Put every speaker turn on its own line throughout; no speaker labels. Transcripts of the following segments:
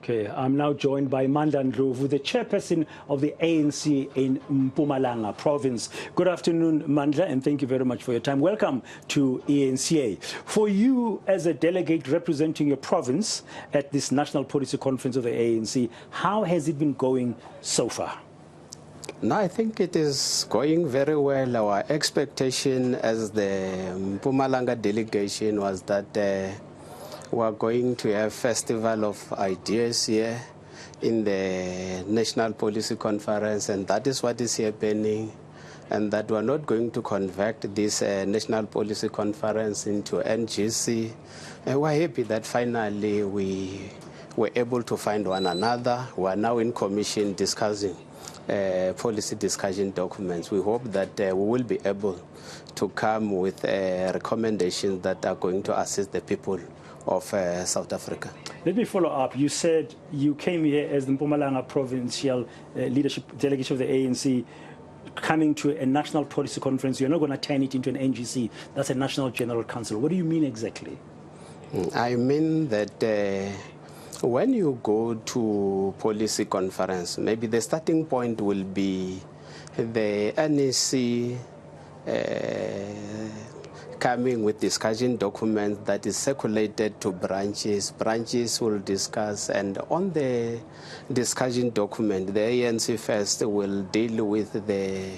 Okay, I'm now joined by Mandla Ndlovu, the chairperson of the ANC in Mpumalanga province. Good afternoon, Mandla, and thank you very much for your time. Welcome to ENCA. For you as a delegate representing your province at this National Policy Conference of the ANC, how has it been going so far?
No, I think it is going very well. Our expectation as the Mpumalanga delegation was that we are going to have a festival of ideas here in the National Policy Conference, and that is what is happening, and that we are not going to convert this National Policy Conference into NGC. And we're happy that finally we were able to find one another. We are now in commission discussing policy discussion documents. We hope that we will be able to come with recommendations that are going to assist the people of South Africa.
Let me follow up. You said you came here as the Mpumalanga provincial leadership delegation of the ANC, coming to a national policy conference. You're not going to turn it into an NGC. That's a National General Council. What do you mean exactly?
I mean that when you go to policy conference, maybe the starting point will be the NEC coming with discussion documents that is circulated to branches. Branches will discuss, and on the discussion document, the ANC first will deal with the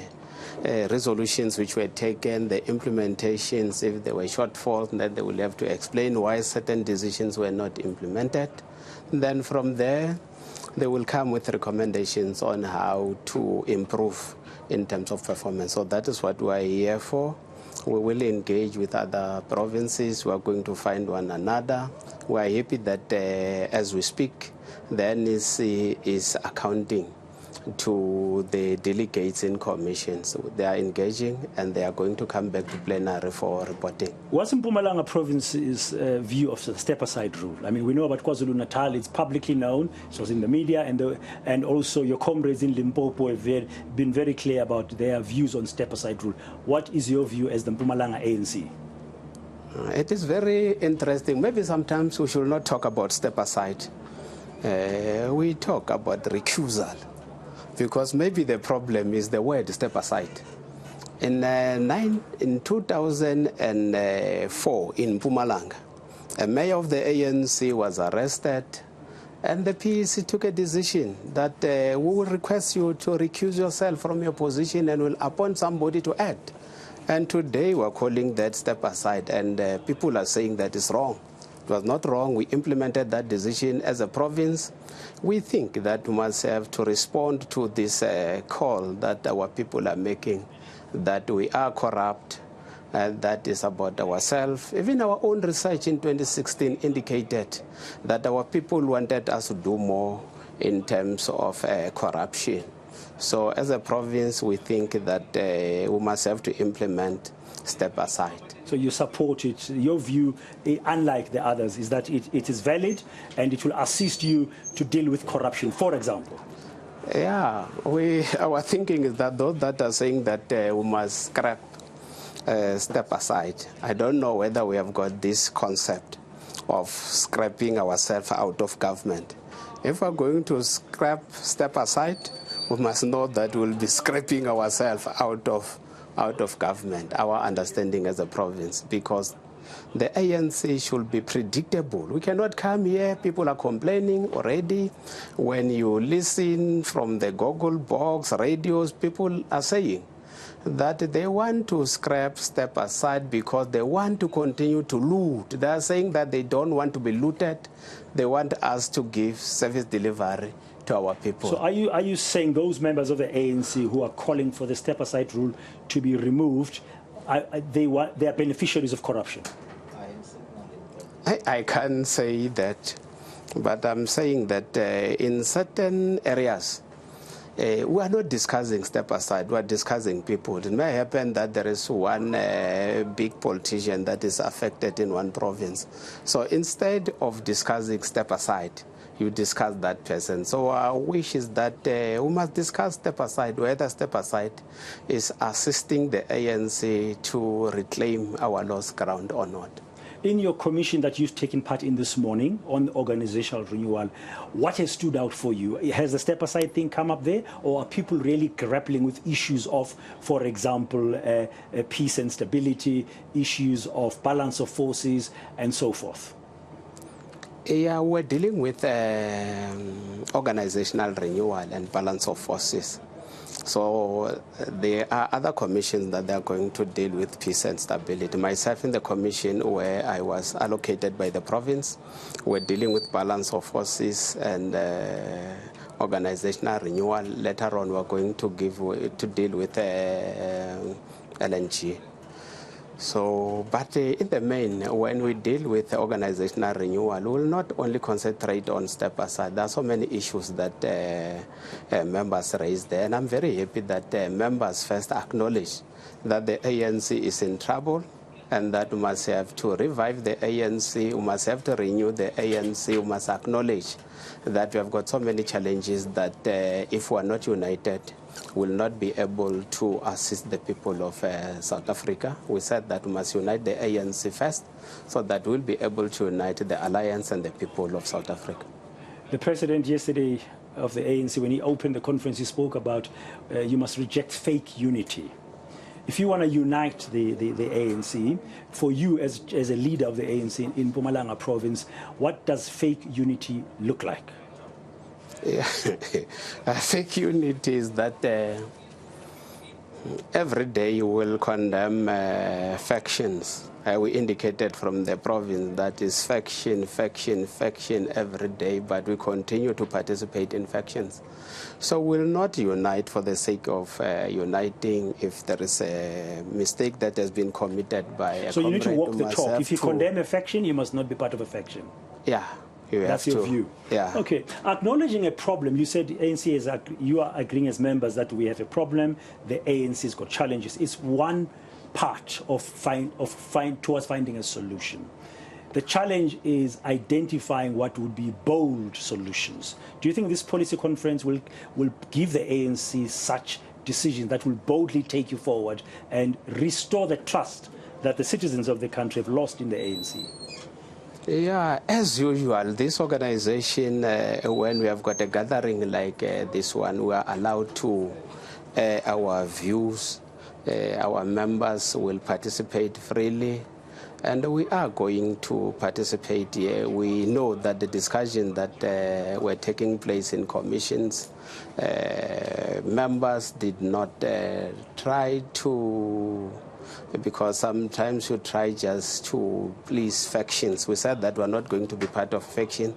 resolutions which were taken, the implementations. If there were shortfalls, then they will have to explain why certain decisions were not implemented. Then from there, they will come with recommendations on how to improve in terms of performance. So that is what we are here for. We will engage with other provinces. We are going to find one another. We are happy that as we speak, the NEC is accounting to the delegates in commissions. So they are engaging, and they are going to come back to plenary for reporting.
What's Mpumalanga province's view of the step-aside rule? I mean, we know about KwaZulu-Natal. It's publicly known. It was in the media, and also your comrades in Limpopo have been very clear about their views on step-aside rule. What is your view as the Mpumalanga ANC?
It is very interesting. Maybe sometimes we should not talk about step-aside. We talk about recusal, because maybe the problem is the word step aside. In 2004 in Mpumalanga, a mayor of the ANC was arrested, and the PEC took a decision that we will request you to recuse yourself from your position and will appoint somebody to act. And today we're calling that step aside, and people are saying that is wrong. It was not wrong. We implemented that decision as a province. We think that we must have to respond to this call that our people are making, that we are corrupt, and that is about ourselves. Even our own research in 2016 indicated that our people wanted us to do more in terms of corruption. So as a province, we think that we must have to implement step aside.
So you support it. Your view, unlike the others, is that it is valid and it will assist you to deal with corruption, for example.
Yeah, our thinking is that those that are saying that we must scrap step aside, I don't know whether we have got this concept of scrapping ourselves out of government. If we're going to scrap step aside, we must know that we'll be scrapping ourselves out of government, our understanding as a province, because the ANC should be predictable. We cannot come here, people are complaining already. When you listen from the Google box, radios, people are saying that they want to scrap step aside because they want to continue to loot. They are saying that they don't want to be looted. They want us to give service delivery to our people.
So are you saying those members of the ANC who are calling for the step-aside rule to be removed, they are beneficiaries of corruption?
I can't say that, but I'm saying that in certain areas, we are not discussing step-aside, we are discussing people. It may happen that there is one big politician that is affected in one province. So instead of discussing step-aside, you discuss that person. So our wish is that we must discuss step aside, whether step aside is assisting the ANC to reclaim our lost ground or not.
In your commission that you've taken part in this morning on organizational renewal, what has stood out for you? Has the step aside thing come up there, or are people really grappling with issues of, for example, peace and stability, issues of balance of forces, and so forth?
Yeah, we're dealing with organizational renewal and balance of forces. So there are other commissions that they are going to deal with peace and stability. Myself in the commission where I was allocated by the province, we're dealing with balance of forces and organizational renewal. Later on, we're going to deal with LNG. So, but in the main, when we deal with organizational renewal, we will not only concentrate on step aside. There are so many issues that members raise there, and I'm very happy that members first acknowledge that the ANC is in trouble and that we must have to revive the ANC, we must have to renew the ANC, we must acknowledge that we have got so many challenges that if we are not united, will not be able to assist the people of South Africa. We said that we must unite the ANC first so that we'll be able to unite the alliance and the people of South Africa.
The president yesterday of the ANC, when he opened the conference, he spoke about you must reject fake unity. If you want to unite the ANC, for you as a leader of the ANC in Mpumalanga province, what does fake unity look like?
Yeah. Fake unity is that every day you will condemn factions. We indicated from the province that is faction every day, but we continue to participate in factions. So we'll not unite for the sake of uniting if there is a mistake that has been committed by a
So you need to walk the talk. If you condemn a faction, you must not be part of a faction.
Yeah.
That's your view.
Yeah.
Okay. Acknowledging a problem, you said ANC is you are agreeing as members that we have a problem. The ANC's got challenges. It's one part of towards finding a solution. The challenge is identifying what would be bold solutions. Do you think this policy conference will give the ANC such decisions that will boldly take you forward and restore the trust that the citizens of the country have lost in the ANC?
Yeah, as usual, this organization, when we have got a gathering like this one, we are allowed to our views. Our members will participate freely, and we are going to participate here. We know that the discussion that were taking place in commissions, members did not try to, because sometimes you try just to please factions. We said that we're not going to be part of faction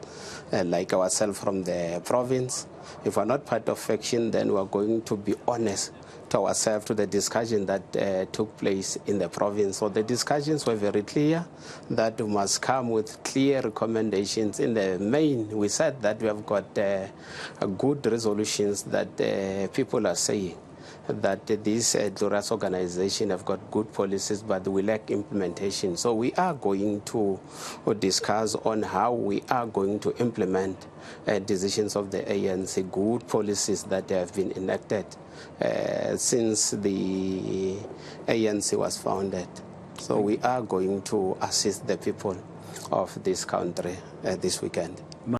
like ourselves from the province. If we're not part of faction, then we're going to be honest to ourselves, to the discussion that took place in the province. So the discussions were very clear that we must come with clear recommendations. In the main, we said that we have got good resolutions that people are saying that this glorious organization have got good policies, but we lack implementation. So we are going to discuss on how we are going to implement decisions of the ANC, good policies that have been enacted since the ANC was founded. So we are going to assist the people of this country this weekend.